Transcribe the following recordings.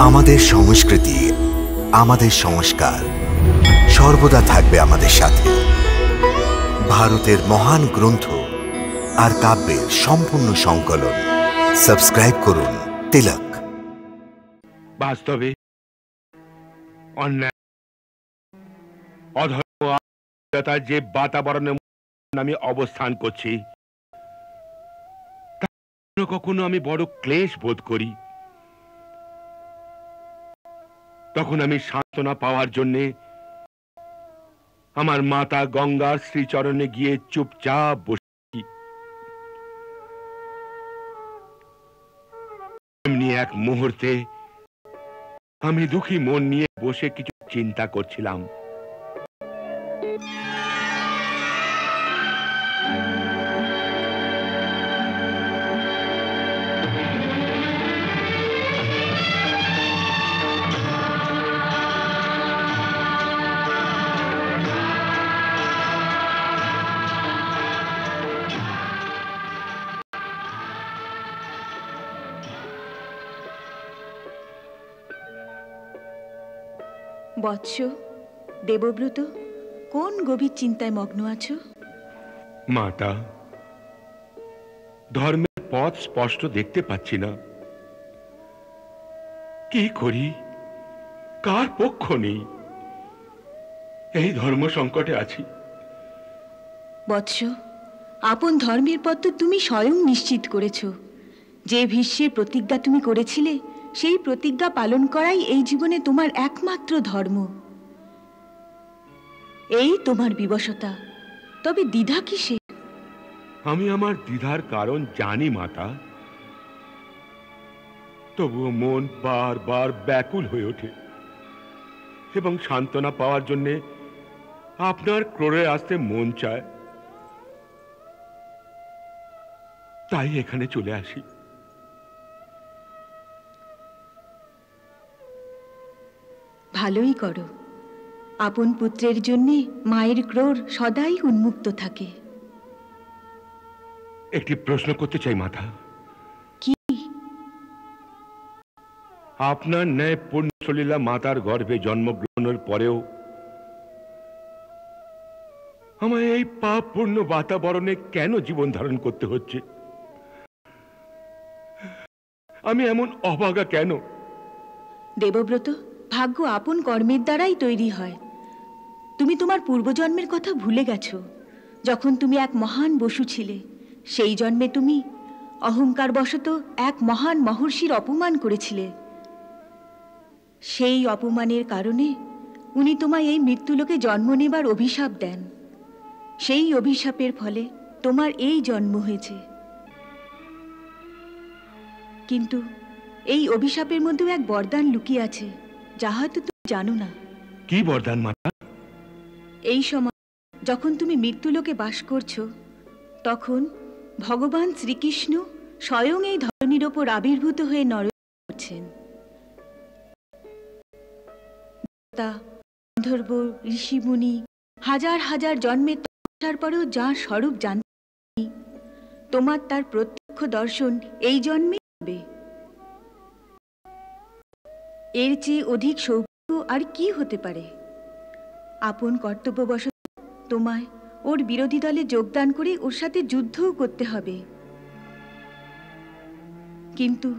আমাদের সংস্কৃতি, আমাদের সংস্কার সর্বদা থাকবে আমাদের সাথে। ভারতের মহান গ্রন্থ আর কাব্যের সম্পূর্ণ সংকলন। সাবস্ক্রাইব করুন তিলক। বাস্তবে অন্যায় অধর্ম যে বাতাবরণে আমি অবস্থান করছি, কখনো আমি বড় ক্লেশ বোধ করি। তখন আমি সান্ত্বনা পাওয়ার জন্যে আমার মাতা গঙ্গার শ্রীচরণে গিয়ে চুপচাপ বসি। এমনি এক মুহূর্তে আমি দুঃখী মন নিয়ে বসে কিছু চিন্তা করছিলাম। বৎস, দেবব্রত কোন গভীর চিন্তায় মগ্ন আছো? মাতা, ধর্মের পথ স্পষ্ট দেখতে পাচ্ছি না। কি করি, কার পক্ষ নেই, এই ধর্ম সংকটে আছি। বৎস, আপন ধর্মের পথ তো তুমি স্বয়ং নিশ্চিত করেছ। যে ভীষ্মের প্রতিজ্ঞা তুমি করেছিলে, সেই প্রতিজ্ঞা পালন করাই এই জীবনে তোমার একমাত্র ধর্ম। এই তোমার বিবশতা, তবে দ্বিধা কিসে? আমি আমার দ্বিধার কারণ জানি মাতা, তবুও মন বারবার ব্যাকুল হয়ে ওঠে এবং সান্ত্বনা পাওয়ার জন্য আপনার ক্রোড়ে আসতে মন চায়। তাই এখানে চলে আসি। ভালোই করো। আপন পুত্রের জন্য মায়ের ক্রোড় সদাই উন্মুক্ত থাকে। একটি প্রশ্ন করতে চাই মাতা। কি? আপনার ন্যায় পুণ্যসলীলা মাতার গর্ভে জন্মগ্রহণের পরেও আমায় এই পাপ পূর্ণ বাতাবরণে কেন জীবন ধারণ করতে হচ্ছে? আমি এমন অভাগা কেন? দেবব্রত, ভাগ্য আপন কর্মের দ্বারাই তৈরি হয়। তুমি তোমার পূর্বজন্মের কথা ভুলে গেছো। যখন তুমি এক মহান বসু ছিলে, সেই জন্মে তুমি অহংকারবশত এক মহান মহর্ষির অপমান করেছিলে। সেই অপমানের কারণে উনি তোমায় এই মৃত্যুলোকে জন্ম নেবার অভিশাপ দেন। সেই অভিশাপের ফলে তোমার এই জন্ম হয়েছে। কিন্তু এই অভিশাপের মধ্যেও এক বরদান লুকিয়ে আছে, যা হয়তো তুমি জানো না। কি বরদান মাতা? এই সময় যখন তুমি মৃত্যুলোকে বাস করছো, তখন ভগবান শ্রীকৃষ্ণ স্বয়ং এই ধরনীর ওপর আবির্ভূত হয়ে নরনাট্য করছেন। গন্ধর্ব, ঋষিমুনি হাজার হাজার জন্মের তপস্যার পরেও যার স্বরূপ জানতে পারেনি, তোমার তার প্রত্যক্ষ দর্শন এই জন্মে হবে। এর চেয়ে অধিক সৌভাগ্য আর কি হতে পারে? আপন কর্তব্যবশত তোমায় ওর বিরোধী দলে যোগদান করে ওর সাথে যুদ্ধও করতে হবে। কিন্তু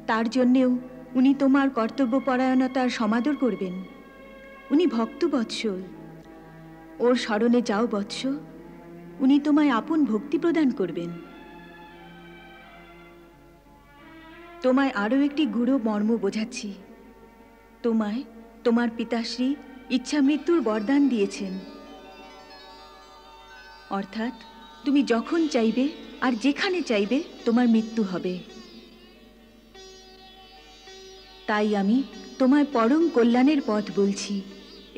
তার জন্যেও উনি তোমার কর্তব্যপরায়ণতার সমাদর করবেন। উনি ভক্তবৎসল। ওর স্মরণে যাও বৎস, উনি তোমায় আপন ভক্তি প্রদান করবেন। তোমায় আরও একটি গূঢ় মর্ম বোঝাচ্ছি। তোমায় তোমার পিতাশ্রী ইচ্ছা মৃত্যুর বরদান দিয়েছেন। অর্থাৎ তুমি যখন চাইবে আর যেখানে চাইবে তোমার মৃত্যু হবে। তাই আমি তোমায় পরম কল্যাণের পথ বলছি,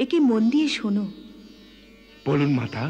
একে মন দিয়ে শোনো। বলুন মাতা।